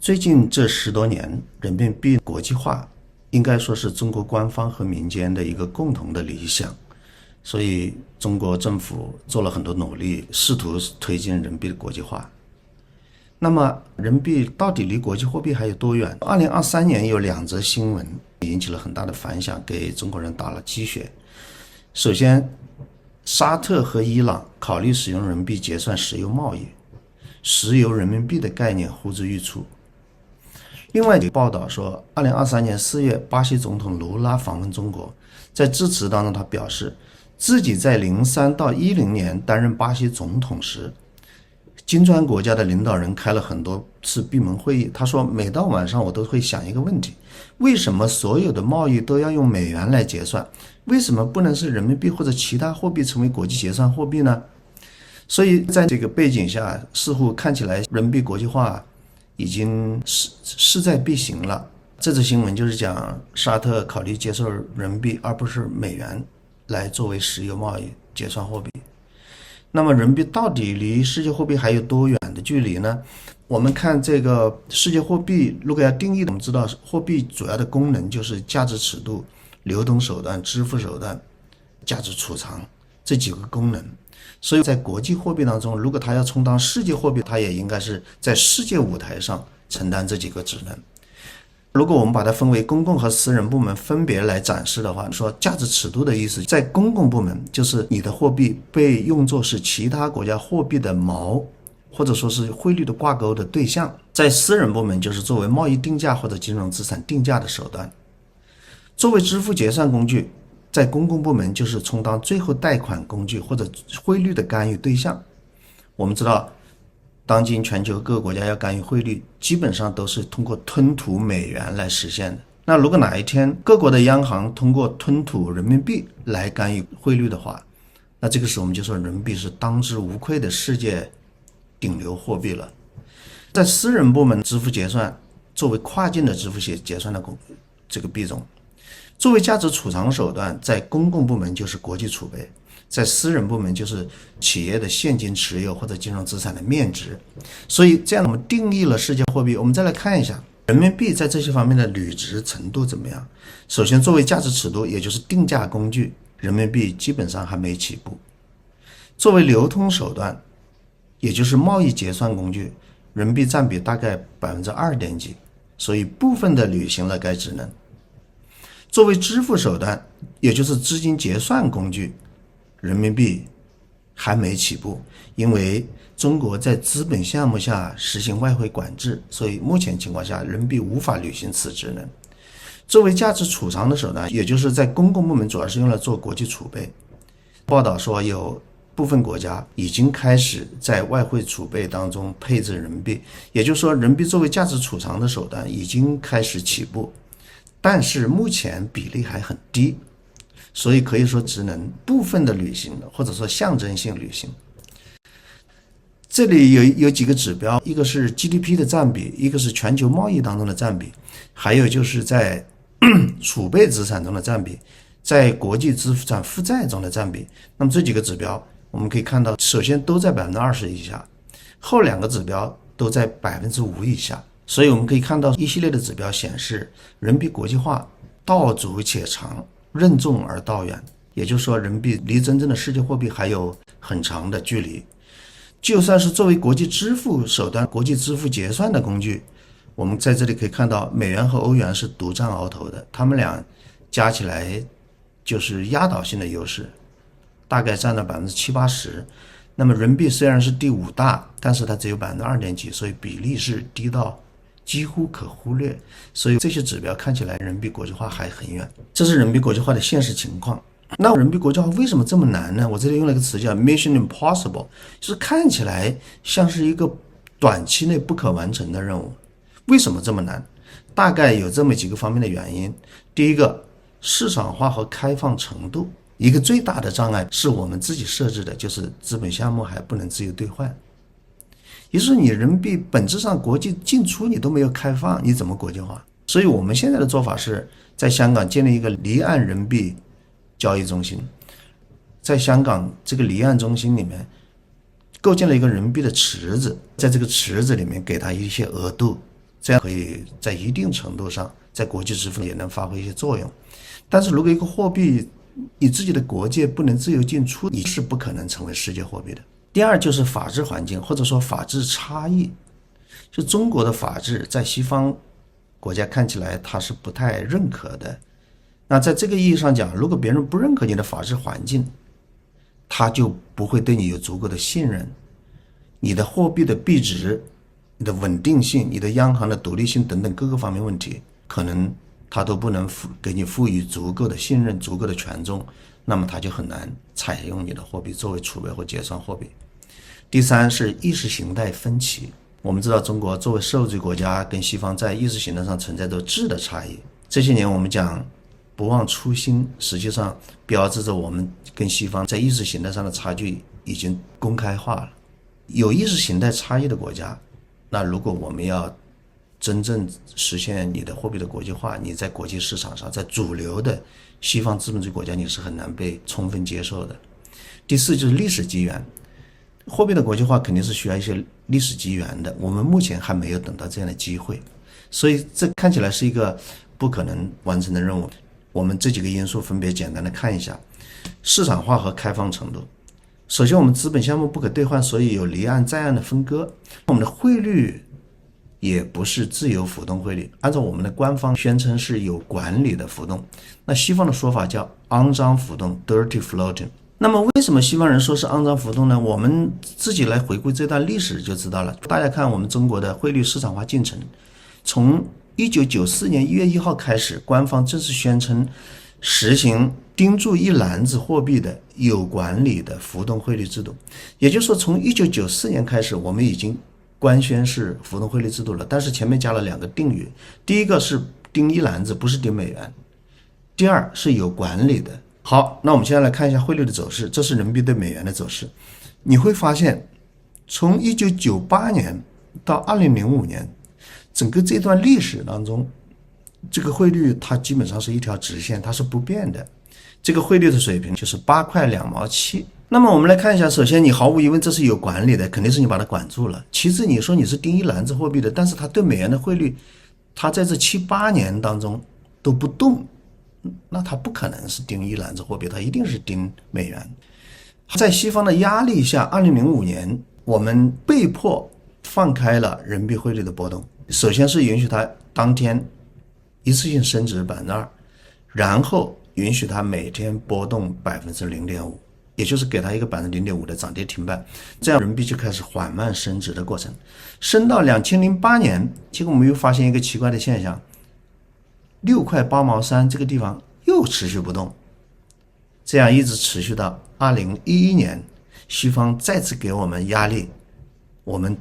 最近这10多年，人民币国际化应该说是中国官方和民间的一个共同的理想，所以中国政府做了很多努力，试图推进人民币的国际化。那么人民币到底离国际货币还有多远？2023年有2则新闻引起了很大的反响，给中国人打了鸡血。首先，沙特和伊朗考虑使用人民币结算石油贸易，石油人民币的概念呼之欲出。另外有报道说，2023年4月，巴西总统卢拉访问中国，在致辞当中他表示，自己在03到10年担任巴西总统时，金砖国家的领导人开了很多次闭门会议。他说，每到晚上我都会想一个问题，为什么所有的贸易都要用美元来结算？为什么不能是人民币或者其他货币成为国际结算货币呢？所以在这个背景下，似乎看起来人民币国际化已经势在必行了。这则新闻就是讲沙特考虑接受人民币而不是美元来作为石油贸易结算货币。那么人民币到底离世界货币还有多远的距离呢？我们看这个世界货币，如果要定义的，我们知道货币主要的功能就是价值尺度、流通手段、支付手段、价值储藏这几个功能。所以在国际货币当中，如果它要充当世界货币，它也应该是在世界舞台上承担这几个职能。如果我们把它分为公共和私人部门分别来展示的话，说价值尺度的意思，在公共部门就是你的货币被用作是其他国家货币的锚，或者说是汇率的挂钩的对象；在私人部门就是作为贸易定价或者金融资产定价的手段。作为支付结算工具，在公共部门就是充当最后贷款工具或者汇率的干预对象。我们知道当今全球各个国家要干预汇率，基本上都是通过吞吐美元来实现的。那如果哪一天各国的央行通过吞吐人民币来干预汇率的话，那这个时候我们就说人民币是当之无愧的世界顶流货币了。在私人部门，支付结算作为跨境的支付结算的这个币种，作为价值储藏手段，在公共部门就是国际储备，在私人部门就是企业的现金持有或者金融资产的面值。所以这样我们定义了世界货币。我们再来看一下人民币在这些方面的履职程度怎么样。首先，作为价值尺度，也就是定价工具，人民币基本上还没起步。作为流通手段，也就是贸易结算工具，人民币占比大概2%点几，所以部分的履行了该职能。作为支付手段，也就是资金结算工具，人民币还没起步，因为中国在资本项目下实行外汇管制，所以目前情况下人民币无法履行此职能。作为价值储藏的手段，也就是在公共部门主要是用来做国际储备。报道说有部分国家已经开始在外汇储备当中配置人民币，也就是说人民币作为价值储藏的手段已经开始起步，但是目前比例还很低，所以可以说只能部分的履行，或者说象征性履行。这里有几个指标，一个是 GDP 的占比，一个是全球贸易当中的占比，还有就是在储备资产中的占比，在国际资产负债中的占比。那么这几个指标我们可以看到，首先都在20%以下，后2个指标都在5%以下。所以我们可以看到一系列的指标显示，人民币国际化道阻且长，任重而道远。也就是说，人民币离真正的世界货币还有很长的距离。就算是作为国际支付手段、国际支付结算的工具，我们在这里可以看到，美元和欧元是独占鳌头的，他们俩加起来就是压倒性的优势，大概占了70-80%。那么人民币虽然是第5大，但是它只有2%点几，所以比例是低到几乎可忽略。所以这些指标看起来人民币国际化还很远，这是人民币国际化的现实情况。那人民币国际化为什么这么难呢？我这里用了一个词叫 Mission Impossible， 就是看起来像是一个短期内不可完成的任务。为什么这么难？大概有这么几个方面的原因。第一个，市场化和开放程度。一个最大的障碍是我们自己设置的，就是资本项目还不能自由兑换。也就是你人民币本质上国际进出你都没有开放，你怎么国际化？所以我们现在的做法是在香港建立一个离岸人民币交易中心，在香港这个离岸中心里面构建了一个人民币的池子，在这个池子里面给它一些额度，这样可以在一定程度上在国际支付也能发挥一些作用。但是如果一个货币你自己的国界不能自由进出，你是不可能成为世界货币的。第二就是法治环境，或者说法治差异。就中国的法治在西方国家看起来它是不太认可的。那在这个意义上讲，如果别人不认可你的法治环境，他就不会对你有足够的信任，你的货币的币值、你的稳定性、你的央行的独立性等等各个方面问题，可能他都不能给你赋予足够的信任、足够的权重，那么他就很难采用你的货币作为储备或结算货币。第三是意识形态分歧。我们知道中国作为社会主义国家，跟西方在意识形态上存在着质的差异。这些年我们讲不忘初心，实际上标志着我们跟西方在意识形态上的差距已经公开化了。有意识形态差异的国家，那如果我们要真正实现你的货币的国际化，你在国际市场上，在主流的西方资本主义国家，你是很难被充分接受的。第四就是历史机缘，货币的国际化肯定是需要一些历史机缘的，我们目前还没有等到这样的机会，所以这看起来是一个不可能完成的任务。我们这几个因素分别简单的看一下。市场化和开放程度。首先我们资本项目不可兑换，所以有离岸在岸的分割。我们的汇率也不是自由浮动汇率，按照我们的官方宣称是有管理的浮动，那西方的说法叫肮脏浮动 dirty floating。 那么为什么西方人说是肮脏浮动呢？我们自己来回顾这段历史就知道了。大家看我们中国的汇率市场化进程，从1994年1月1号开始，官方正式宣称实行盯住一篮子货币的有管理的浮动汇率制度。也就是说从1994年开始，我们已经官宣是浮动汇率制度了，但是前面加了两个定语，第一个是盯一篮子，不是盯美元，第二是有管理的。好，那我们现在来看一下汇率的走势，这是人民币对美元的走势。你会发现从1998年到2005年整个这段历史当中，这个汇率它基本上是一条直线，它是不变的。这个汇率的水平就是8块2毛7。那么我们来看一下，首先你毫无疑问这是有管理的，肯定是你把它管住了。其次你说你是盯一篮子货币的，但是它对美元的汇率，它在这7、8年当中都不动，那它不可能是盯一篮子货币，它一定是盯美元。在西方的压力下，2005年我们被迫放开了人民币汇率的波动。首先是允许它当天一次性升值 2%， 然后允许它每天波动 0.5%， 也就是给它一个 0.5% 的涨跌停板，这样人民币就开始缓慢升值的过程。升到2008年，结果我们又发现一个奇怪的现象，6块8毛3这个地方又持续不动，这样一直持续到2011年，西方再次给我们压力，我们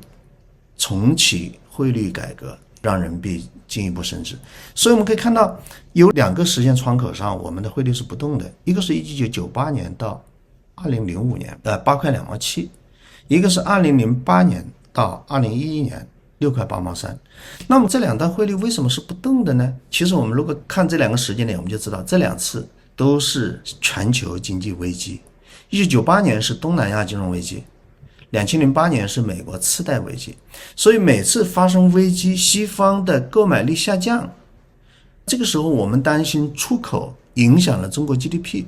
重启汇率改革，让人民币进一步升值。所以我们可以看到有两个时间窗口上我们的汇率是不动的，一个是1998年到2005年8块2毛7，一个是2008年到2011年6块8毛3。那么这两段汇率为什么是不动的呢？其实我们如果看这两个时间点，我们就知道这两次都是全球经济危机。1998年是东南亚金融危机，2008年是美国次贷危机。所以每次发生危机，西方的购买力下降，这个时候我们担心出口影响了中国 GDP，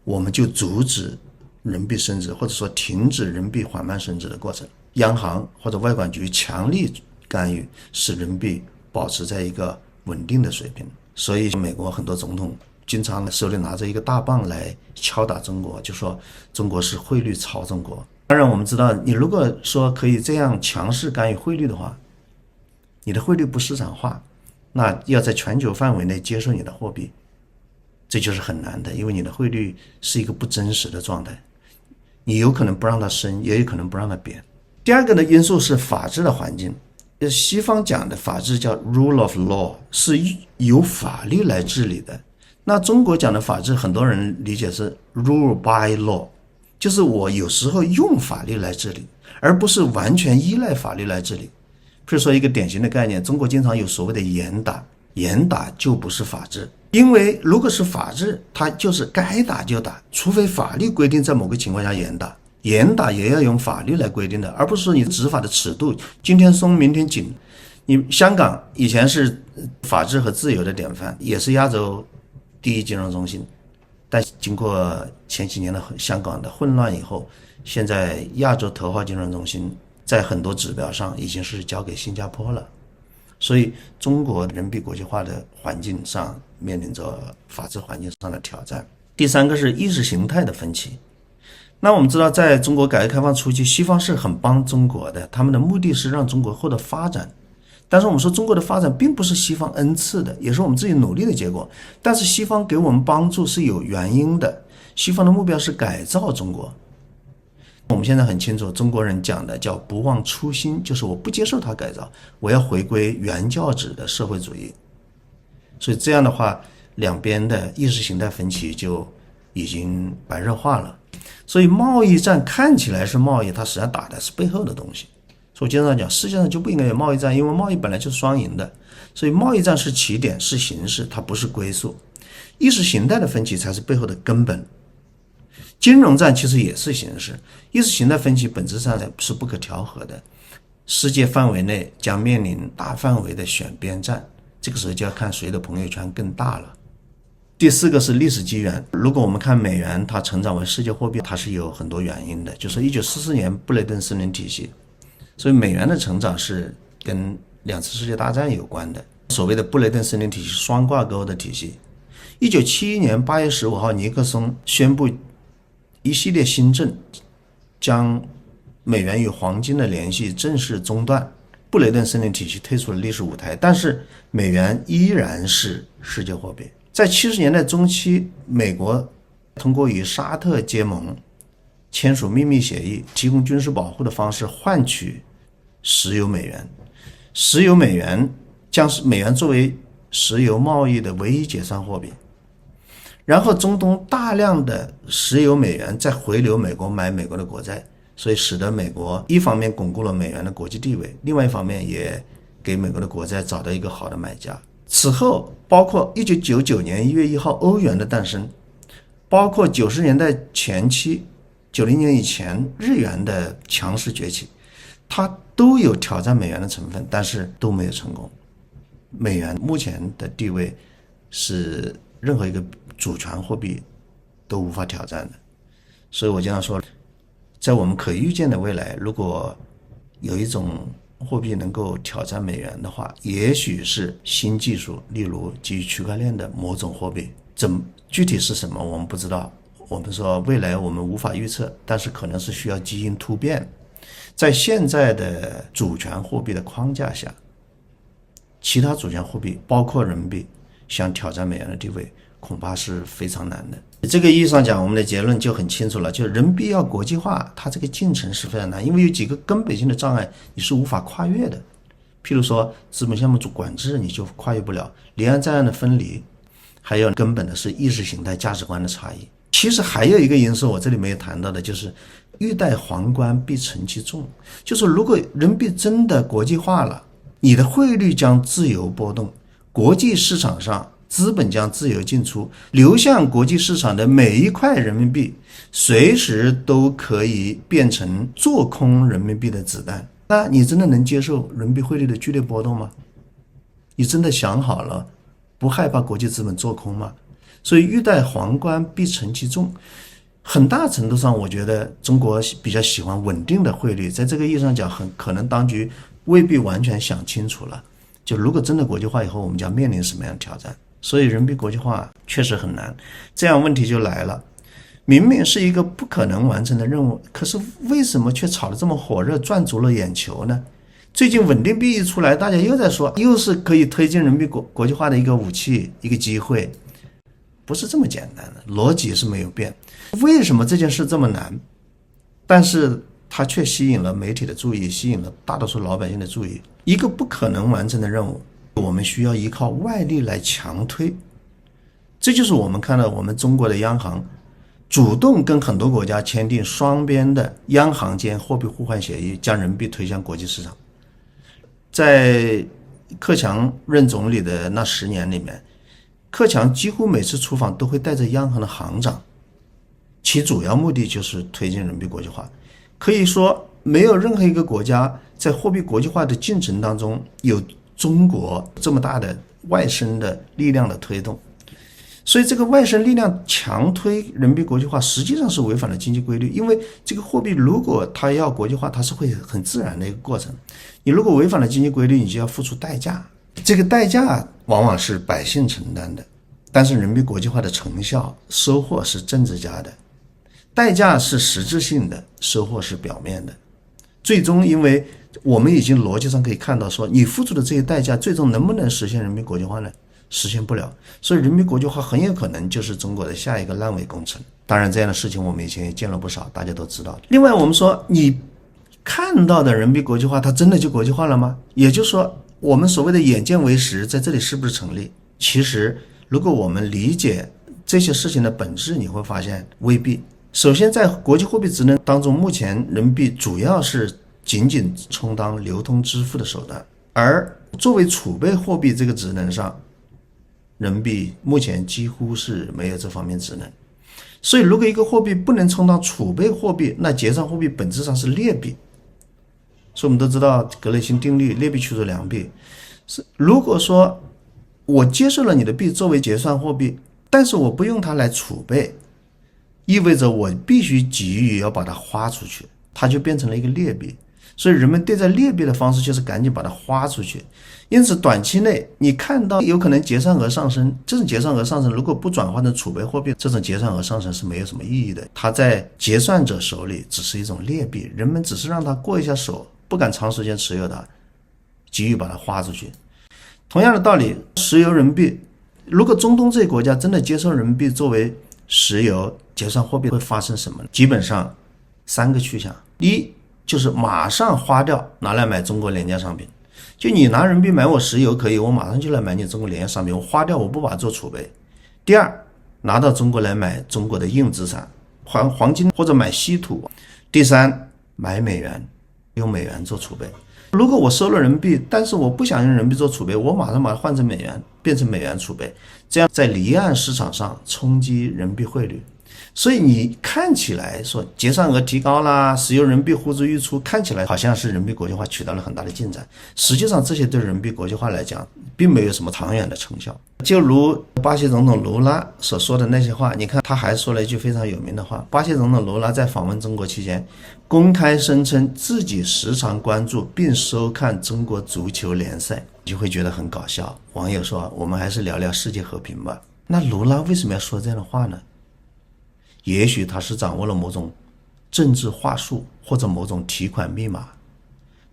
我们就阻止人民币升值，或者说停止人民币缓慢升值的过程。央行或者外管局强力干预，使人民币保持在一个稳定的水平。所以美国很多总统经常手里拿着一个大棒来敲打中国，就说中国是汇率操纵国。当然我们知道，你如果说可以这样强势干预汇率的话，你的汇率不市场化，那要在全球范围内接受你的货币，这就是很难的，因为你的汇率是一个不真实的状态，你有可能不让它升，也有可能不让它贬。第二个的因素是法治的环境。西方讲的法治叫 rule of law， 是由法律来治理的。那中国讲的法治，很多人理解是 rule by law， 就是我有时候用法律来治理，而不是完全依赖法律来治理。比如说一个典型的概念，中国经常有所谓的严打，严打就不是法治。因为如果是法治，它就是该打就打，除非法律规定在某个情况下严打，严打也要用法律来规定的，而不是说你执法的尺度今天松明天紧。香港以前是法治和自由的典范，也是亚洲第一金融中心，但经过前几年的香港的混乱以后，现在亚洲头号金融中心在很多指标上已经是交给新加坡了。所以中国人民币国际化的环境上面临着法治环境上的挑战。第三个是意识形态的分歧。那我们知道，在中国改革开放初期，西方是很帮中国的，他们的目的是让中国获得发展。但是我们说中国的发展并不是西方恩赐的，也是我们自己努力的结果。但是西方给我们帮助是有原因的，西方的目标是改造中国。我们现在很清楚，中国人讲的叫不忘初心，就是我不接受它改造，我要回归原教旨的社会主义。所以这样的话，两边的意识形态分歧就已经白热化了。所以贸易战看起来是贸易，它实际上打的是背后的东西。所以我经常讲，世界上就不应该有贸易战，因为贸易本来就是双赢的。所以贸易战是起点，是形式，它不是归宿。意识形态的分歧才是背后的根本。金融战其实也是形式，意识形态分歧本质上是不可调和的。世界范围内将面临大范围的选边站，这个时候就要看谁的朋友圈更大了。第四个是历史机缘。如果我们看美元它成长为世界货币，它是有很多原因的，就是1944年布雷顿森林体系，所以美元的成长是跟2次世界大战有关的，所谓的布雷顿森林体系双挂钩的体系。1971年8月15号尼克松宣布一系列新政，将美元与黄金的联系正式中断，布雷顿森林体系退出了历史舞台，但是美元依然是世界货币。在70年代中期，美国通过与沙特结盟，签署秘密协议，提供军事保护的方式换取石油美元。石油美元将美元作为石油贸易的唯一结算货币。然后中东大量的石油美元再回流美国买美国的国债，所以使得美国一方面巩固了美元的国际地位，另外一方面也给美国的国债找到一个好的买家。此后包括1999年1月1号欧元的诞生，包括90年代前期90年以前日元的强势崛起，它都有挑战美元的成分，但是都没有成功。美元目前的地位是任何一个主权货币都无法挑战的。所以我经常说，在我们可预见的未来，如果有一种货币能够挑战美元的话，也许是新技术，例如基于区块链的某种货币。具体是什么我们不知道，我们说未来我们无法预测，但是可能是需要基因突变。在现在的主权货币的框架下，其他主权货币包括人民币想挑战美元的地位恐怕是非常难的。这个意义上讲，我们的结论就很清楚了，就是人民币要国际化，它这个进程是非常难，因为有几个根本性的障碍你是无法跨越的。譬如说资本项目组管制你就跨越不了，离岸在岸的分离，还有根本的是意识形态价值观的差异。其实还有一个因素我这里没有谈到的，就是欲戴皇冠必承其重，就是如果人民币真的国际化了，你的汇率将自由波动，国际市场上资本将自由进出，流向国际市场的每一块人民币随时都可以变成做空人民币的子弹。那你真的能接受人民币汇率的剧烈波动吗？你真的想好了不害怕国际资本做空吗？所以欲戴皇冠必承其重，很大程度上我觉得中国比较喜欢稳定的汇率。在这个意义上讲，很可能当局未必完全想清楚了，就如果真的国际化以后，我们将面临什么样的挑战。所以人民币国际化确实很难。这样问题就来了，明明是一个不可能完成的任务，可是为什么却炒得这么火热，赚足了眼球呢？最近稳定币一出来，大家又在说又是可以推进人民币国际化的一个武器，一个机会，不是这么简单的，逻辑是没有变。为什么这件事这么难，但是它却吸引了媒体的注意，吸引了大多数老百姓的注意？一个不可能完成的任务，我们需要依靠外力来强推。这就是我们看到我们中国的央行主动跟很多国家签订双边的央行间货币互换协议，将人民币推向国际市场。在克强任总理的那10年里面，克强几乎每次出访都会带着央行的行长，其主要目的就是推进人民币国际化。可以说没有任何一个国家在货币国际化的进程当中有中国这么大的外生的力量的推动。所以这个外生力量强推人民币国际化，实际上是违反了经济规律。因为这个货币如果它要国际化，它是会很自然的一个过程。你如果违反了经济规律，你就要付出代价，这个代价往往是百姓承担的。但是人民币国际化的成效收获是政治家的，代价是实质性的，收获是表面的。最终因为我们已经逻辑上可以看到说，你付出的这些代价最终能不能实现人民币国际化呢？实现不了。所以人民币国际化很有可能就是中国的下一个烂尾工程。当然这样的事情我们以前也见了不少，大家都知道。另外我们说，你看到的人民币国际化它真的就国际化了吗？也就是说我们所谓的眼见为实在这里是不是成立？其实如果我们理解这些事情的本质，你会发现未必。首先在国际货币职能当中，目前人民币主要是仅仅充当流通支付的手段，而作为储备货币这个职能上，人民币目前几乎是没有这方面职能。所以如果一个货币不能充当储备货币，那结算货币本质上是劣币。所以我们都知道格雷欣定律，劣币驱逐良币。如果说我接受了你的币作为结算货币，但是我不用它来储备，意味着我必须急于要把它花出去，它就变成了一个劣币。所以人们对待劣币的方式就是赶紧把它花出去。因此短期内你看到有可能结算额上升，这种结算额上升如果不转换成储备货币，这种结算额上升是没有什么意义的，它在结算者手里只是一种劣币，人们只是让它过一下手，不敢长时间持有它，急于把它花出去。同样的道理，石油人民币，如果中东这些国家真的接受人民币作为石油结算货币，会发生什么？基本上3个去向。第一就是马上花掉，拿来买中国廉价商品。就你拿人民币买我石油可以，我马上就来买你中国廉价商品，我花掉我不把它做储备。第二，拿到中国来买中国的硬资产，黄金或者买稀土。第三，买美元，用美元做储备。如果我收了人民币，但是我不想用人民币做储备，我马上把它换成美元，变成美元储备，这样在离岸市场上冲击人民币汇率。所以你看起来说结算额提高啦，石油人民币呼之欲出，看起来好像是人民币国际化取得了很大的进展，实际上这些对人民币国际化来讲并没有什么长远的成效。就如巴西总统卢拉所说的那些话，你看他还说了一句非常有名的话。巴西总统卢拉在访问中国期间公开声称自己时常关注并收看中国足球联赛，你就会觉得很搞笑。网友说，我们还是聊聊世界和平吧。那卢拉为什么要说这样的话呢？也许他是掌握了某种政治话术或者某种提款密码，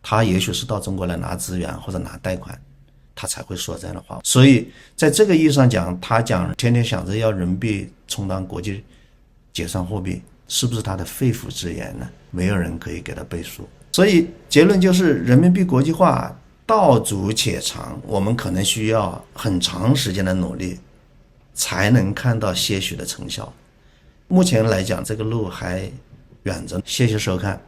他也许是到中国来拿资源或者拿贷款，他才会说这样的话。所以在这个意义上讲，他讲天天想着要人民币充当国际结算货币，是不是他的肺腑之言呢？没有人可以给他背书。所以结论就是人民币国际化道阻且长，我们可能需要很长时间的努力才能看到些许的成效。目前来讲，这个路还远着。谢谢收看。